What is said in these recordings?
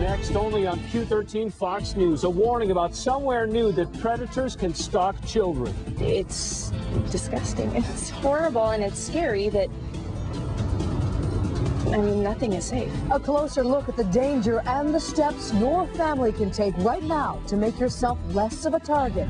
Next, only on Q13 Fox News, a warning about somewhere new that predators can stalk children. It's disgusting. It's horrible, and it's scary that, nothing is safe. A closer look at the danger and the steps your family can take right now to make yourself less of a target.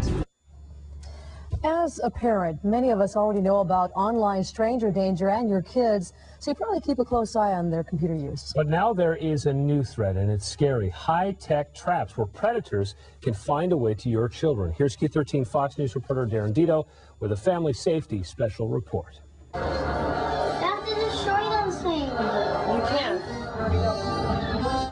As a parent, many of us already know about online stranger danger and your kids, so you probably keep a close eye on their computer use. But now there is a new threat, and it's scary. High-tech traps where predators can find a way to your children. Here's Q13 Fox News reporter Darren Dito with a family safety special report. You have to destroy those things. You can.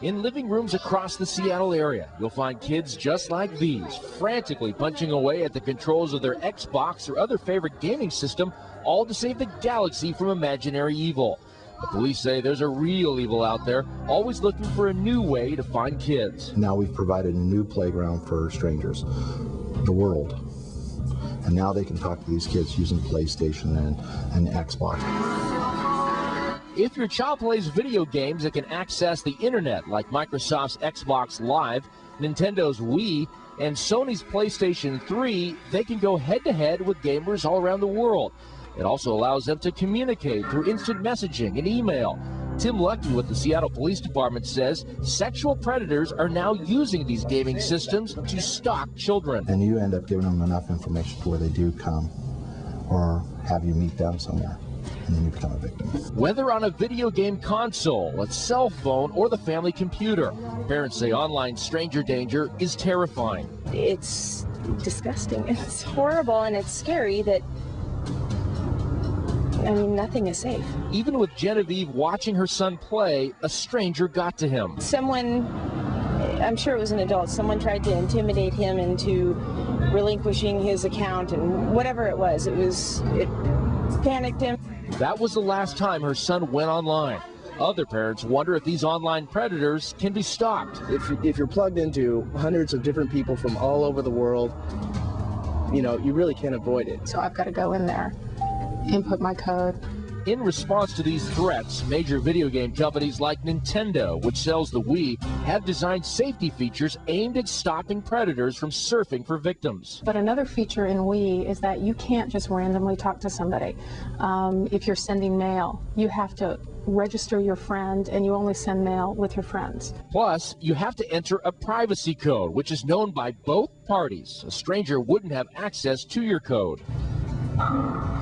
In living rooms across the Seattle area, you'll find kids just like these, frantically punching away at the controls of their Xbox or other favorite gaming system, all to save the galaxy from imaginary evil. The police say there's a real evil out there, always looking for a new way to find kids. Now we've provided a new playground for strangers, the world. And now they can talk to these kids using PlayStation and Xbox. If your child plays video games that can access the internet, like Microsoft's Xbox Live, Nintendo's Wii, and Sony's PlayStation 3, they can go head-to-head with gamers all around the world. It also allows them to communicate through instant messaging and email. Tim Lucky with the Seattle Police Department says sexual predators are now using these gaming systems to stalk children. And you end up giving them enough information to where they do come or have you meet them somewhere. And then you become a victim. Whether on a video game console, a cell phone, or the family computer, parents say online stranger danger is terrifying. It's disgusting. It's horrible, and it's scary that, nothing is safe. Even with Genevieve watching her son play, a stranger got to him. Someone, I'm sure it was an adult, someone tried to intimidate him into relinquishing his account, and whatever it was, it panicked him. That was the last time her son went online. Other parents wonder if these online predators can be stopped. If you're plugged into hundreds of different people from all over the world, you really can't avoid it. So I've got to go in there, input my code. In response to these threats, major video game companies like Nintendo, which sells the Wii, have designed safety features aimed at stopping predators from surfing for victims. But another feature in Wii is that you can't just randomly talk to somebody. If you're sending mail, you have to register your friend, and you only send mail with your friends. Plus, you have to enter a privacy code, which is known by both parties. A stranger wouldn't have access to your code.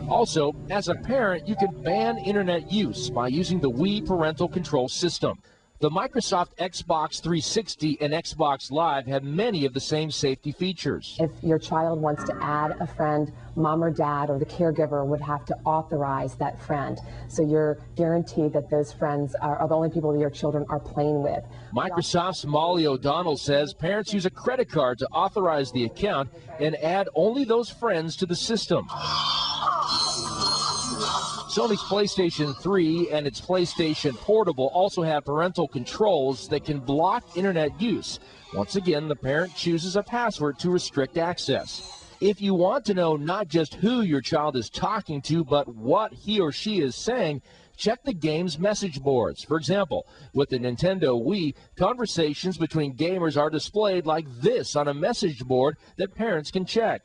Also, as a parent, you can ban internet use by using the Wii parental control system. The Microsoft Xbox 360 and Xbox Live have many of the same safety features. If your child wants to add a friend, mom or dad or the caregiver would have to authorize that friend. So you're guaranteed that those friends are the only people that your children are playing with. Microsoft's Molly O'Donnell says parents use a credit card to authorize the account and add only those friends to the system. Sony's PlayStation 3 and its PlayStation Portable also have parental controls that can block internet use. Once again, the parent chooses a password to restrict access. If you want to know not just who your child is talking to, but what he or she is saying, check the game's message boards. For example, with the Nintendo Wii, conversations between gamers are displayed like this on a message board that parents can check.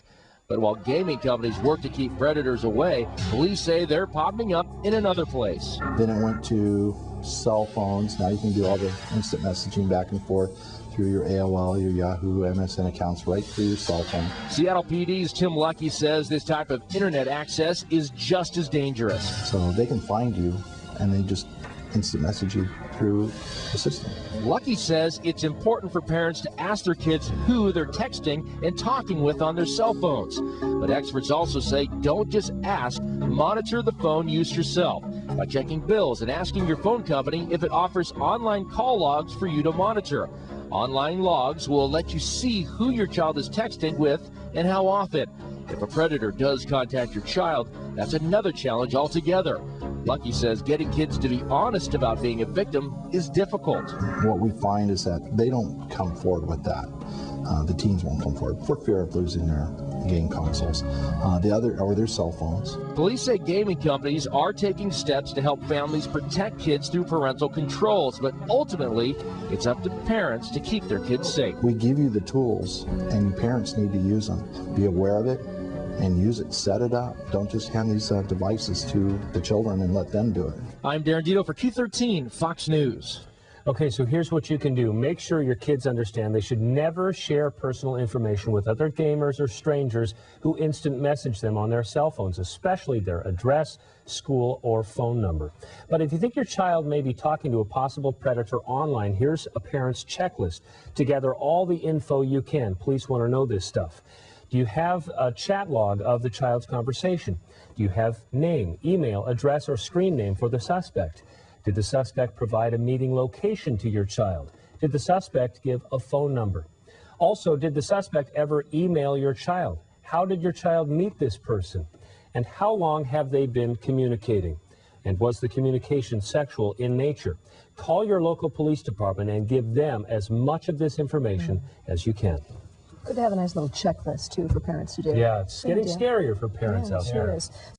But while gaming companies work to keep predators away, police say they're popping up in another place. Then it went to cell phones. Now you can do all the instant messaging back and forth through your AOL, your Yahoo, MSN accounts right through your cell phone. Seattle PD's Tim Lucky says this type of internet access is just as dangerous. So they can find you and they just instant message you through the system. Lucky says it's important for parents to ask their kids who they're texting and talking with on their cell phones. But experts also say don't just ask, monitor the phone use yourself by checking bills and asking your phone company if it offers online call logs for you to monitor. Online logs will let you see who your child is texting with and how often. If a predator does contact your child, that's another challenge altogether. Lucky says getting kids to be honest about being a victim is difficult. What we find is that they don't come forward with that. The teens won't come forward for fear of losing their game consoles, or their cell phones. Police say gaming companies are taking steps to help families protect kids through parental controls, but ultimately, it's up to parents to keep their kids safe. We give you the tools, and parents need to use them. Be aware of it and use it. Set it up. Don't just hand these devices to the children and let them do it. I'm Darren Dito for Q13 Fox News. Okay, so here's what you can do. Make sure your kids understand they should never share personal information with other gamers or strangers who instant message them on their cell phones, especially their address, school, or phone number. But if you think your child may be talking to a possible predator online, here's a parent's checklist to gather all the info you can. Police want to know this stuff. Do you have a chat log of the child's conversation? Do you have name, email, address, or screen name for the suspect? Did the suspect provide a meeting location to your child? Did the suspect give a phone number? Also, did the suspect ever email your child? How did your child meet this person? And how long have they been communicating? And was the communication sexual in nature? Call your local police department and give them as much of this information as you can. Good to have a nice little checklist, too, for parents to do. Yeah, it's getting scarier for parents out there. Sure is.